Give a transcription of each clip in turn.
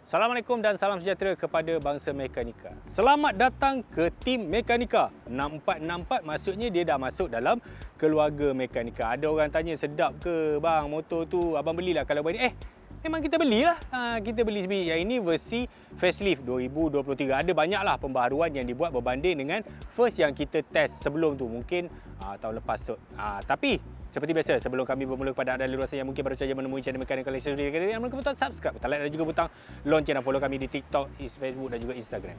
Assalamualaikum dan salam sejahtera kepada bangsa mekanika. Selamat datang ke tim mekanika 6464, maksudnya dia dah masuk dalam keluarga mekanika. Ada orang tanya, sedap ke bang motor tu, abang belilah kalau boleh. Memang kita belilah. Kita beli sendiri. Yang ini versi facelift 2023. Ada banyaklah pembaharuan yang dibuat berbanding dengan first yang kita test sebelum tu. Mungkin tahun lepas tu. Tapi seperti biasa, sebelum kami bermula kepada anda luasan yang mungkin baru saja menemui channel Mechanical Accessories, yang menekan butang subscribe, butang like dan juga butang lonceng, dan follow kami di TikTok, Facebook dan juga Instagram.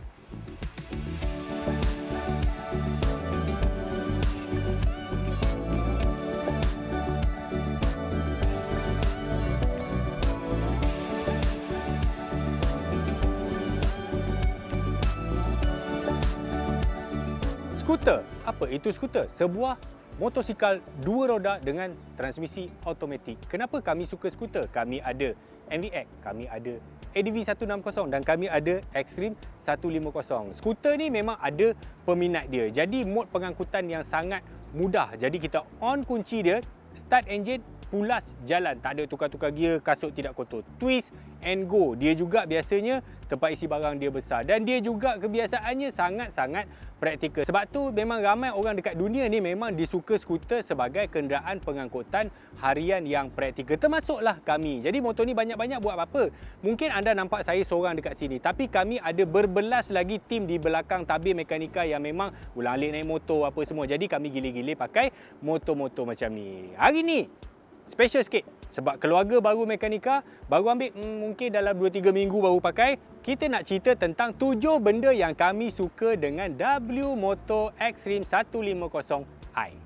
Skuter. Apa itu skuter? Sebuah motosikal dua roda dengan transmisi automatik. Kenapa kami suka skuter? Kami ada MVX, kami ada ADV 160 dan kami ada Xtreme 150. Skuter ni memang ada peminat dia. Jadi mod pengangkutan yang sangat mudah. Jadi kita on kunci dia, start engine, pulas jalan. Tak ada tukar-tukar gear, kasut tidak kotor. Twist and go. Dia juga biasanya tempat isi barang dia besar. Dan dia juga kebiasaannya sangat-sangat praktikal. Sebab tu memang ramai orang dekat dunia ni memang disuka skuter sebagai kenderaan pengangkutan harian yang praktikal. Termasuklah kami. Jadi motor ni banyak-banyak buat apa? Mungkin anda nampak saya seorang dekat sini. Tapi kami ada berbelas lagi tim di belakang tabir mekanika yang memang ulang-alik naik motor apa semua. Jadi kami gila-gila pakai motor-motor macam ni. Hari ni special sikit sebab keluarga baru mekanika baru ambil mungkin dalam 2-3 minggu baru pakai. Kita nak cerita tentang 7 benda yang kami suka dengan W Motor Xtreme 150i.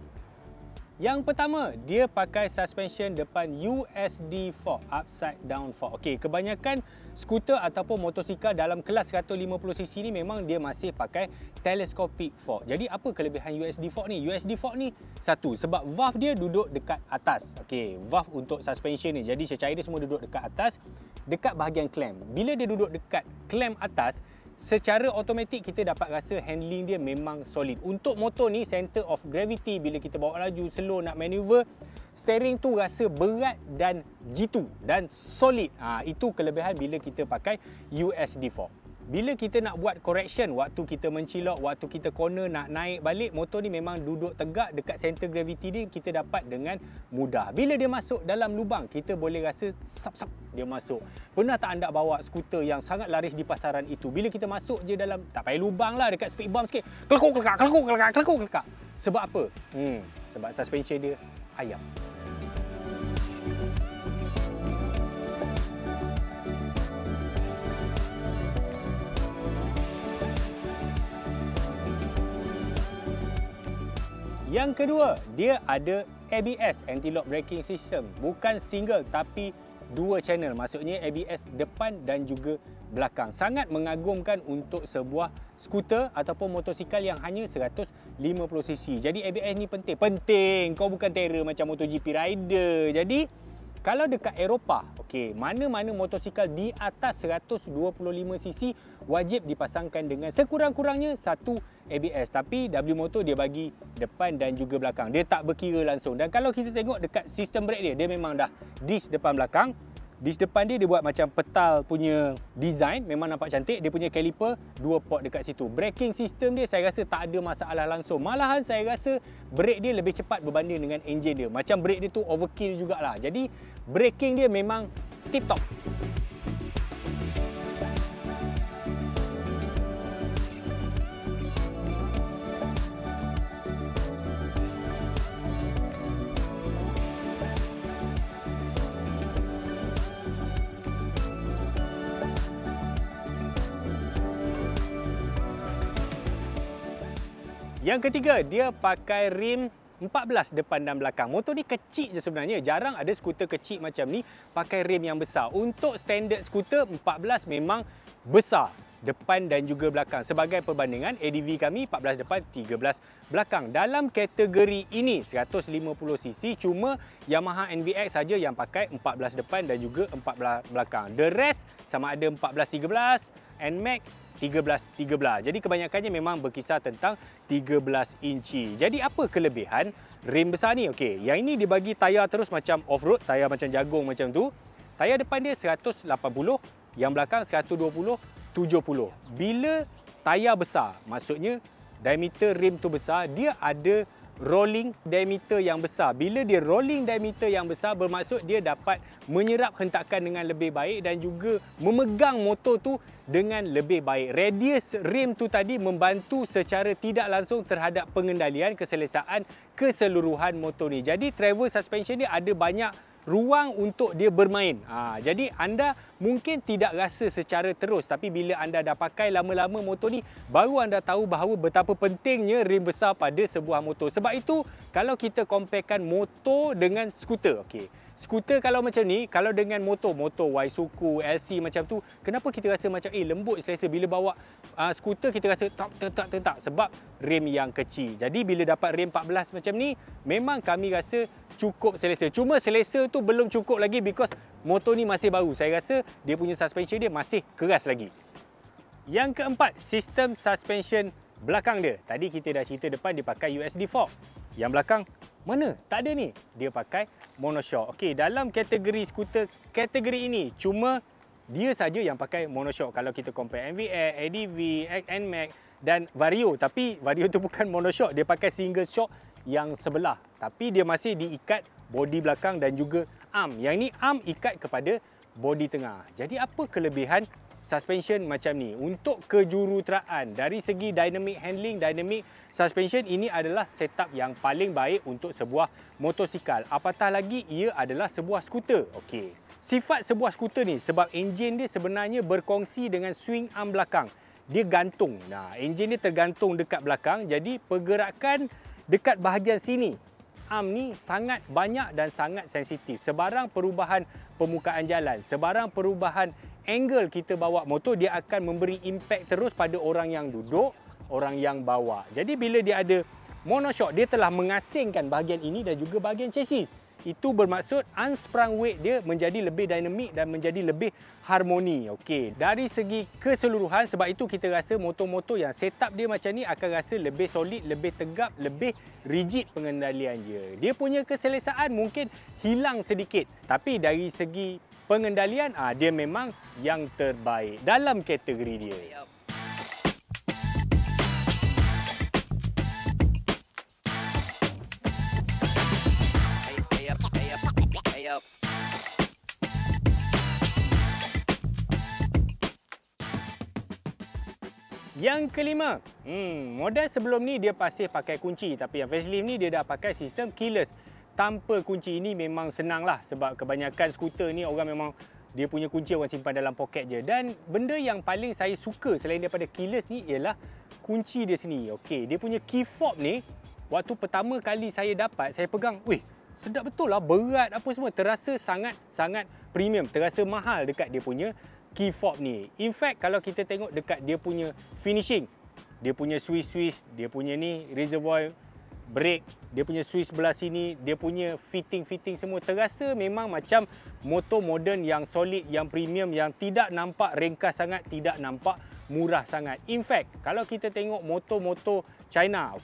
Yang pertama, dia pakai suspension depan USD fork, upside down fork. Okey, kebanyakan skuter ataupun motosikal dalam kelas 150cc ni memang dia masih pakai telescopic fork. Jadi apa kelebihan USD fork ni? USD fork ni satu, sebab valve dia duduk dekat atas. Okey, valve untuk suspension ni. Jadi cecair dia semua duduk dekat atas, dekat bahagian clamp. Bila dia duduk dekat clamp atas, secara automatik kita dapat rasa handling dia memang solid. Untuk motor ni, center of gravity bila kita bawa laju, slow, nak maneuver, steering tu rasa berat dan jitu dan solid. Itu kelebihan bila kita pakai USD fork. Bila kita nak buat correction, waktu kita mencilok, waktu kita corner nak naik balik, motor ni memang duduk tegak dekat center gravity dia, kita dapat dengan mudah. Bila dia masuk dalam lubang, kita boleh rasa sap-sap dia masuk. Pernah tak anda bawa skuter yang sangat laris di pasaran itu? Bila kita masuk je dalam, tak payah lubang lah, dekat speed bump sikit, kelekuk-kelekak, kelekuk-kelekak, kelekuk-kelekak. Sebab apa? Sebab suspension dia ayam. Yang kedua, dia ada ABS, Anti-Lock Braking System. Bukan single tapi dua channel. Maksudnya ABS depan dan juga belakang. Sangat mengagumkan untuk sebuah skuter ataupun motosikal yang hanya 150cc. Jadi ABS ni penting. Penting! Kau bukan terror macam MotoGP rider. Jadi kalau dekat Eropah, okey, mana-mana motosikal di atas 125cc wajib dipasangkan dengan sekurang-kurangnya satu ABS. Tapi W Motor dia bagi depan dan juga belakang. Dia tak berkira langsung. Dan kalau kita tengok dekat sistem brake dia, dia memang dah disc depan belakang. Disc depan dia buat macam petal punya design, memang nampak cantik. Dia punya caliper 2 port dekat situ. Braking system dia saya rasa tak ada masalah langsung. Malahan saya rasa brake dia lebih cepat berbanding dengan enjin dia. Macam brake dia tu overkill jugalah. Jadi braking dia memang tip top. Yang ketiga, dia pakai rim 14 depan dan belakang. Motor ni kecil je sebenarnya. Jarang ada skuter kecil macam ni pakai rim yang besar. Untuk standard skuter 14 memang besar depan dan juga belakang. Sebagai perbandingan, ADV kami 14 depan, 13 belakang. Dalam kategori ini 150cc, cuma Yamaha NVX saja yang pakai 14 depan dan juga 14 belakang. The rest sama ada 14-13, NMAX 13-13. Jadi kebanyakannya memang berkisar tentang 13 inci. Jadi apa kelebihan rim besar ni? Okey, yang ini dibagi tayar terus macam off-road, tayar macam jagung macam tu. Tayar depan dia 180, yang belakang 120/70. Bila tayar besar, maksudnya diameter rim tu besar, dia ada rolling diameter yang besar. Bila dia rolling diameter yang besar, bermaksud dia dapat menyerap hentakan dengan lebih baik dan juga memegang motor tu dengan lebih baik. Radius rim tu tadi membantu secara tidak langsung terhadap pengendalian keselesaan keseluruhan motor ni. Jadi travel suspension dia ada banyak ruang untuk dia bermain. Jadi anda mungkin tidak rasa secara terus, tapi bila anda dah pakai lama-lama motor ni, baru anda tahu bahawa betapa pentingnya rim besar pada sebuah motor. Sebab itu, kalau kita comparekan motor dengan skuter, skuter kalau macam ni, kalau dengan motor Waisuku, LC macam tu, kenapa kita rasa macam lembut selesa? Bila bawa skuter kita rasa tak sebab rim yang kecil. Jadi bila dapat rim 14 macam ni, memang kami rasa cukup selesa. Cuma selesa tu belum cukup lagi because motor ni masih baru. Saya rasa dia punya suspension dia masih keras lagi. Yang keempat, sistem suspension belakang dia. Tadi kita dah cerita depan dia pakai USD fork. Yang belakang mana? Tak ada ni. Dia pakai monoshock. Dalam kategori skuter kategori ini, cuma dia saja yang pakai monoshock. Kalau kita compare MVX, ADV, NMAX dan Vario. Tapi Vario tu bukan monoshock. Dia pakai single shock yang sebelah. Tapi dia masih diikat bodi belakang dan juga arm. Yang ni arm ikat kepada bodi tengah. Jadi apa kelebihan suspension macam ni? Untuk kejuruteraan, dari segi dynamic handling, dynamic suspension, ini adalah setup yang paling baik untuk sebuah motosikal. Apatah lagi ia adalah sebuah skuter. Sifat sebuah skuter ni, sebab enjin dia sebenarnya berkongsi dengan swing arm belakang. Dia gantung. Enjin dia tergantung dekat belakang. Jadi pergerakan dekat bahagian sini, arm ni sangat banyak dan sangat sensitif. Sebarang perubahan permukaan jalan, sebarang perubahan angle kita bawa motor, dia akan memberi impact terus pada orang yang duduk, orang yang bawa. Jadi bila dia ada monoshock, dia telah mengasingkan bahagian ini dan juga bahagian chassis. Itu bermaksud unsprung weight dia menjadi lebih dinamik dan menjadi lebih harmoni. Dari segi keseluruhan, sebab itu kita rasa motor-motor yang setup dia macam ni akan rasa lebih solid, lebih tegap, lebih rigid pengendalian dia. Dia punya keselesaan mungkin hilang sedikit, tapi dari segi pengendalian dia memang yang terbaik dalam kategori dia. Yang kelima, model sebelum ni dia masih pakai kunci, tapi yang facelift ni dia dah pakai sistem keyless. Tanpa kunci ini memang senang lah, sebab kebanyakan skuter ni orang memang dia punya kunci orang simpan dalam poket je. Dan benda yang paling saya suka selain daripada keyless ni ialah kunci dia sini. Dia punya key fob ni, waktu pertama kali saya dapat, saya pegang, sedap betul lah, berat apa semua, terasa sangat premium, terasa mahal dekat dia punya key fob ni. In fact, kalau kita tengok dekat dia punya finishing, dia punya switch, dia punya ni reservoir brake, dia punya switch sebelah sini, dia punya fitting semua terasa memang macam motor moden yang solid, yang premium, yang tidak nampak ringkas sangat, tidak nampak murah sangat. In fact, kalau kita tengok motor-motor China,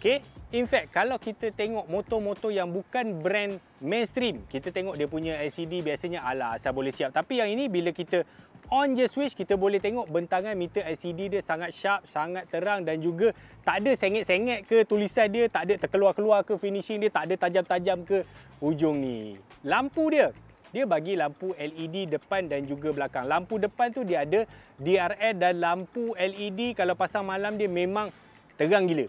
in fact, kalau kita tengok motor-motor yang bukan brand mainstream, kita tengok dia punya LCD biasanya asal boleh siap. Tapi yang ini bila kita on je switch, kita boleh tengok bentangan meter LCD dia sangat sharp, sangat terang dan juga tak ada sengit-sengit ke tulisan dia, tak ada terkeluar-keluar ke finishing dia, tak ada tajam-tajam ke ujung ni. Lampu dia bagi lampu LED depan dan juga belakang. Lampu depan tu dia ada DRL dan lampu LED kalau pasang malam dia memang terang gila.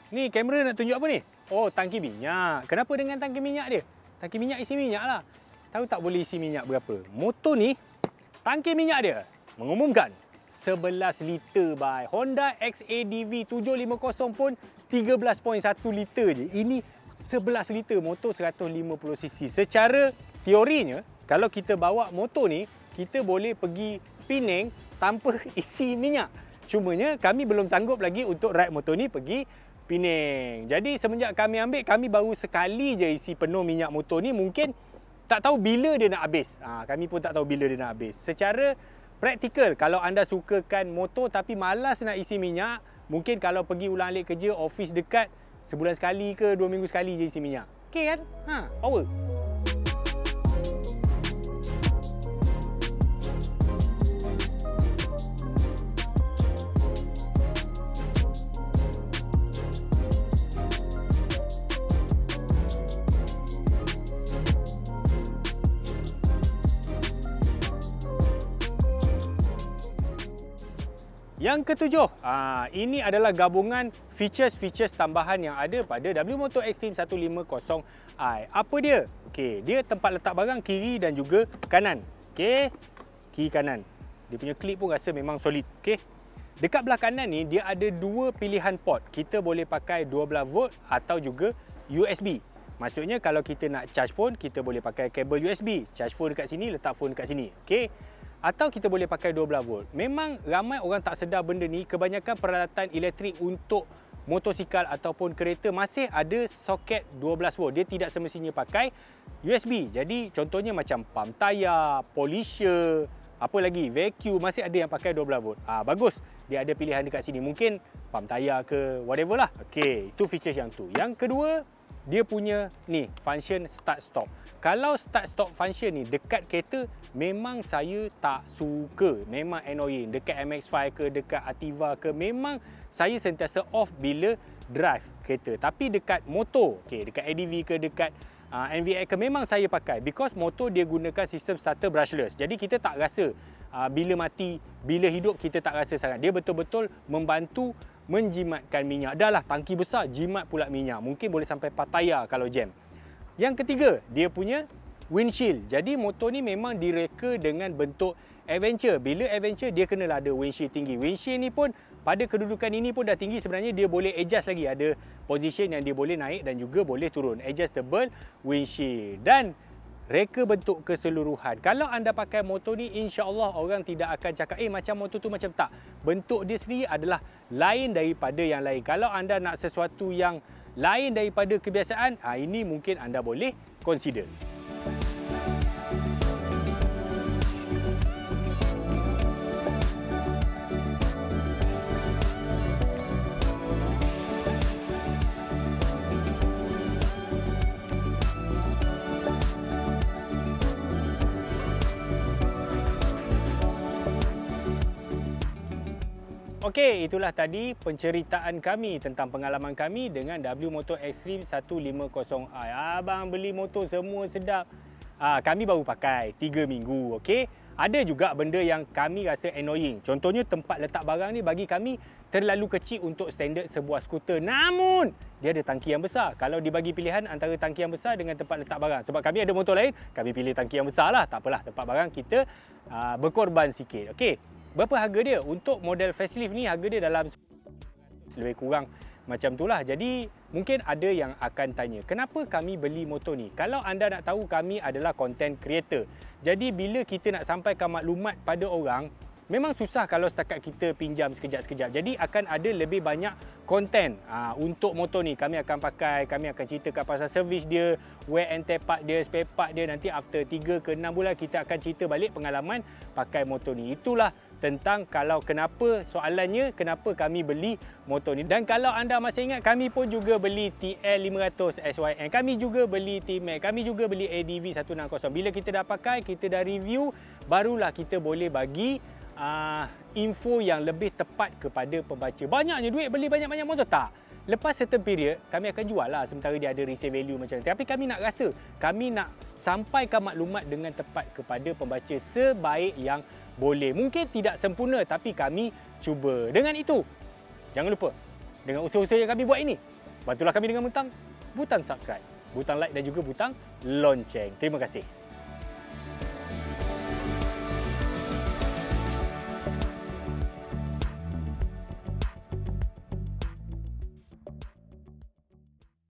Ni kamera nak tunjuk apa ni? Oh, tangki minyak. Kenapa dengan tangki minyak dia? Tangki minyak isi minyak lah. Tahu tak boleh isi minyak berapa? Motor ni, tangki minyak dia mengumumkan 11 liter by Honda XADV 750 pun 13.1 liter je. Ini 11 liter motor 150cc. Secara teorinya, kalau kita bawa motor ni, kita boleh pergi Penang tanpa isi minyak. Cumanya kami belum sanggup lagi untuk ride motor ni pergi Penang. Jadi semenjak kami ambil, kami baru sekali je isi penuh minyak motor ni. Mungkin tak tahu bila dia nak habis. Kami pun tak tahu bila dia nak habis. Secara praktikal, kalau anda sukakan motor tapi malas nak isi minyak, mungkin kalau pergi ulang-alik kerja, office dekat, sebulan sekali ke 2 minggu sekali je isi minyak. Okey kan? Power. Yang ketujuh, ini adalah gabungan features-features tambahan yang ada pada W-Moto Extreme 150i. Apa dia? Okey, dia tempat letak barang kiri dan juga kanan. Okey, kiri kanan. Dia punya clip pun rasa memang solid. Okey. Dekat belah kanan ni dia ada dua pilihan port. Kita boleh pakai 12 volt atau juga USB. Maksudnya kalau kita nak charge phone, kita boleh pakai kabel USB. Charge phone dekat sini, letak phone dekat sini. Okey. Atau kita boleh pakai 12 volt. Memang ramai orang tak sedar benda ni. Kebanyakan peralatan elektrik untuk motosikal ataupun kereta masih ada soket 12 volt. Dia tidak semestinya pakai USB. Jadi contohnya macam pump tayar, polisher, apa lagi, vacuum, masih ada yang pakai 12 volt. Bagus. Dia ada pilihan dekat sini. Mungkin pump tayar ke whatever lah. Okey, itu features yang tu. Yang kedua, dia punya ni function start stop. Kalau start stop function ni dekat kereta memang saya tak suka, memang annoying. Dekat MX-5 ke, dekat Ativa ke, memang saya sentiasa off bila drive kereta. Tapi dekat motor, okey, dekat ADV ke, dekat NVX ke, memang saya pakai because motor dia gunakan sistem starter brushless. Jadi kita tak rasa bila mati, bila hidup kita tak rasa sangat. Dia betul-betul membantu menjimatkan minyak. Dah lah tangki besar, jimat pula minyak. Mungkin boleh sampai pataya kalau jam. Yang ketiga, dia punya windshield. Jadi motor ni memang direka dengan bentuk adventure. Bila adventure, dia kenalah ada windshield tinggi. Windshield ni pun pada kedudukan ini pun dah tinggi. Sebenarnya dia boleh adjust lagi. Ada position yang dia boleh naik dan juga boleh turun. Adjustable windshield. Dan reka bentuk keseluruhan. Kalau anda pakai motor ni, insya-Allah orang tidak akan cakap macam motor tu macam tak. Bentuk dia sendiri adalah lain daripada yang lain. Kalau anda nak sesuatu yang lain daripada kebiasaan, ini mungkin anda boleh consider. Okey, itulah tadi penceritaan kami tentang pengalaman kami dengan W-Moto Extreme 150i. Abang beli motor semua sedap. Kami baru pakai 3 minggu, okey. Ada juga benda yang kami rasa annoying. Contohnya tempat letak barang ni bagi kami terlalu kecil untuk standard sebuah skuter. Namun, dia ada tangki yang besar. Kalau dibagi pilihan antara tangki yang besar dengan tempat letak barang. Sebab kami ada motor lain, kami pilih tangki yang besar lah. Tak apalah, tempat barang kita berkorban sikit. Okey. Berapa harga dia? Untuk model facelift ni harga dia dalam lebih kurang macam itulah. Jadi mungkin ada yang akan tanya, kenapa kami beli motor ni? Kalau anda nak tahu, kami adalah content creator. Jadi bila kita nak sampaikan maklumat pada orang, memang susah kalau setakat kita pinjam sekejap-sekejap. Jadi akan ada lebih banyak konten untuk motor ni. Kami akan pakai, kami akan ceritakan pasal servis dia, wear and tear part dia, spare part dia. Nanti after 3 ke 6 bulan kita akan cerita balik pengalaman pakai motor ni. Itulah tentang kalau kenapa, soalannya kenapa kami beli motor ni. Dan kalau anda masih ingat, kami pun juga beli TL500 SYN, kami juga beli T-Max, kami juga beli ADV 160. Bila kita dah pakai, kita dah review, barulah kita boleh bagi info yang lebih tepat kepada pembaca. Banyaknya duit beli banyak-banyak motor tak? Lepas certain period, kami akan jual lah sementara dia ada resale value macam tu. Tapi kami nak rasa, kami nak sampaikan maklumat dengan tepat kepada pembaca sebaik yang boleh. Mungkin tidak sempurna, tapi kami cuba. Dengan itu, jangan lupa, dengan usaha-usaha yang kami buat ini, bantulah kami dengan butang subscribe, butang like dan juga butang lonceng. Terima kasih.